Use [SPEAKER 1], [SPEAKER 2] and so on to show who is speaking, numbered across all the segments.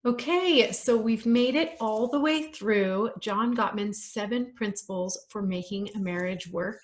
[SPEAKER 1] Okay, so we've made it all the way through John Gottman's 7 principles for making a marriage work.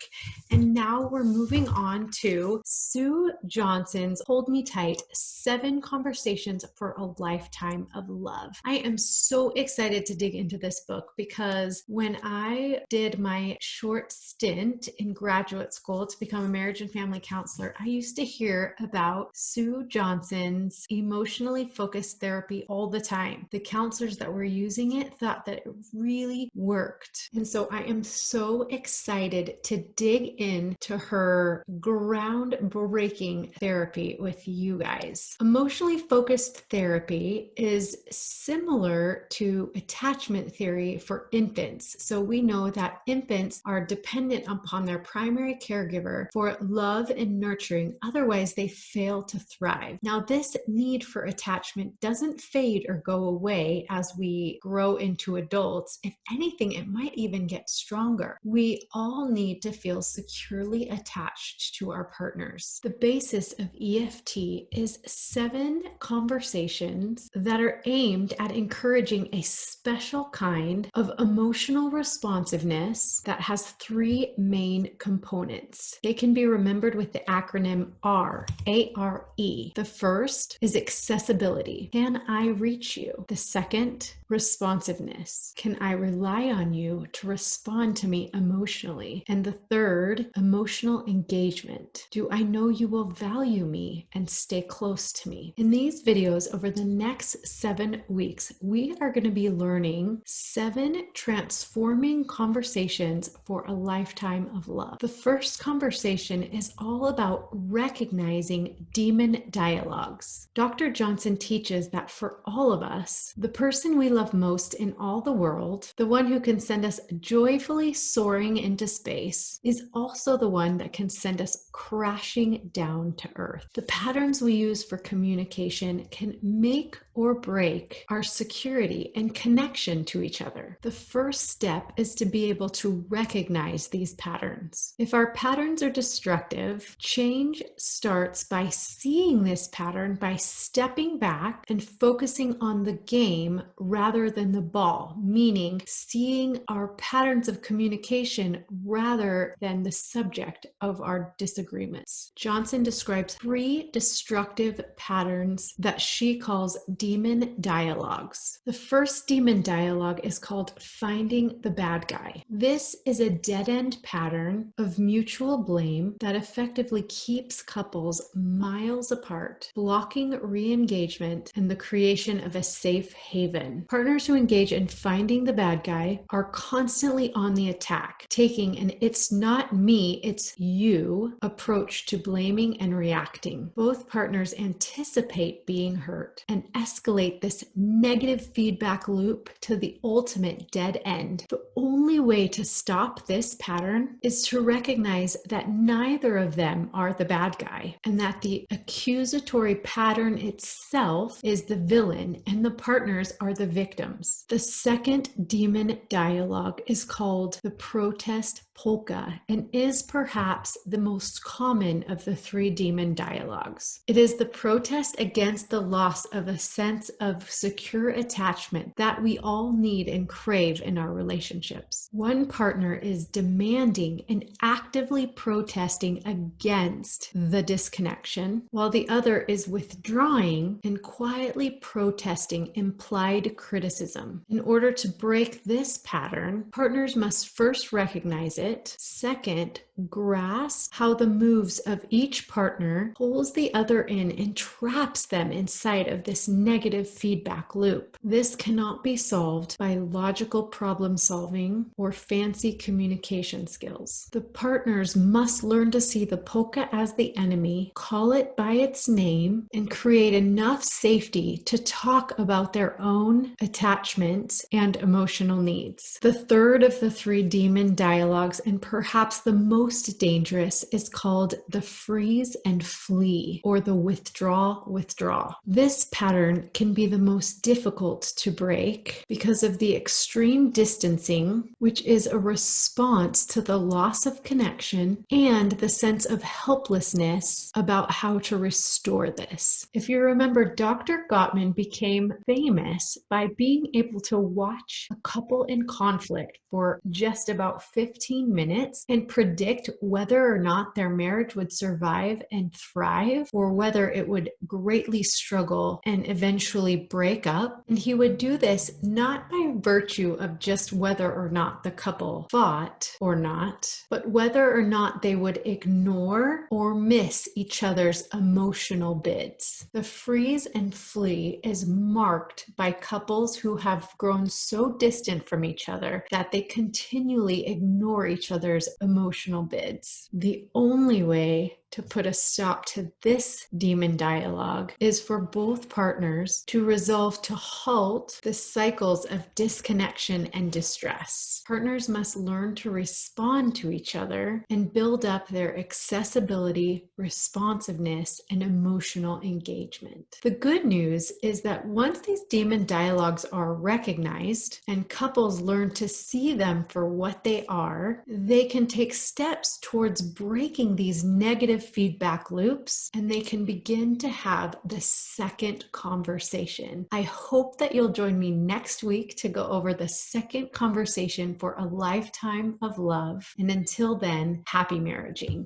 [SPEAKER 1] And now we're moving on to Sue Johnson's Hold Me Tight 7 Conversations for a Lifetime of Love. I am so excited to dig into this book because when I did my short stint in graduate school to become a marriage and family counselor, I used to hear about Sue Johnson's emotionally focused therapy all the time. The counselors that were using it thought that it really worked. And so I am so excited to dig into her groundbreaking therapy with you guys. Emotionally focused therapy is similar to attachment theory for infants. So we know that infants are dependent upon their primary caregiver for love and nurturing. Otherwise, they fail to thrive. Now, this need for attachment doesn't fade or go away as we grow into adults. If anything, it might even get stronger. We all need to feel securely attached to our partners. The basis of EFT is 7 conversations that are aimed at encouraging a special kind of emotional responsiveness that has 3 main components. They can be remembered with the acronym R, A-R-E. The first is accessibility. Can I reach you? The second, responsiveness. Can I rely on you to respond to me emotionally? And the third, emotional engagement. Do I know you will value me and stay close to me? In these videos over the next 7 weeks, we are going to be learning 7 transforming conversations for a lifetime of love. The first conversation is all about recognizing demon dialogues. Dr. Johnson teaches that for all of us, the person we love most in all the world, the one who can send us joyfully soaring into space, is also the one that can send us crashing down to earth. The patterns we use for communication can make or break our security and connection to each other. The first step is to be able to recognize these patterns. If our patterns are destructive, change starts by seeing this pattern, by stepping back and focusing on the game rather than the ball, meaning seeing our patterns of communication rather than the subject of our disagreements. Johnson describes 3 destructive patterns that she calls demon dialogues. The first demon dialogue is called finding the bad guy. This is a dead-end pattern of mutual blame that effectively keeps couples miles apart, blocking re-engagement and the creation of a safe haven. Partners who engage in finding the bad guy are constantly on the attack, taking an "it's not me, it's you" approach to blaming and reacting. Both partners anticipate being hurt and escalate this negative feedback loop to the ultimate dead end. The only way to stop this pattern is to recognize that neither of them are the bad guy and that the accusatory pattern itself is the villain and the partners are the victims. The second demon dialogue is called the Protest Polka and is perhaps the most common of the 3 demon dialogues. It is the protest against the loss of a sense of secure attachment that we all need and crave in our relationships. One partner is demanding and actively protesting against the disconnection, while the other is withdrawing and quietly protesting implied criticism. In order to break this pattern, partners must first recognize it. Second, grasp how the moves of each partner pulls the other in and traps them inside of this negative feedback loop. This cannot be solved by logical problem solving or fancy communication skills. The partners must learn to see the polka as the enemy, call it by its name, and create enough safety to talk about their own attachments and emotional needs. The third of the 3 demon dialogues, and perhaps the most dangerous, is called the freeze and flee, or the withdraw. This pattern can be the most difficult to break because of the extreme distancing which is a response to the loss of connection and the sense of helplessness about how to restore this. If you remember, Dr. Gottman became famous by being able to watch a couple in conflict for just about 15 minutes and predict whether or not their marriage would survive and thrive, or whether it would greatly struggle and eventually break up. And he would do this not by virtue of just whether or not the couple fought or not, but whether or not they would ignore or miss each other's emotional bids. The freeze and flee is marked by couples who have grown so distant from each other that they continually ignore each other's emotional bids. The only way to put a stop to this demon dialogue is for both partners to resolve to halt the cycles of disconnection and distress. Partners must learn to respond to each other and build up their accessibility, responsiveness, and emotional engagement. The good news is that once these demon dialogues are recognized and couples learn to see them for what they are, they can take steps towards breaking these negative feedback loops, and they can begin to have the second conversation. I hope that you'll join me next week to go over the second conversation for a lifetime of love. And until then, happy marriaging.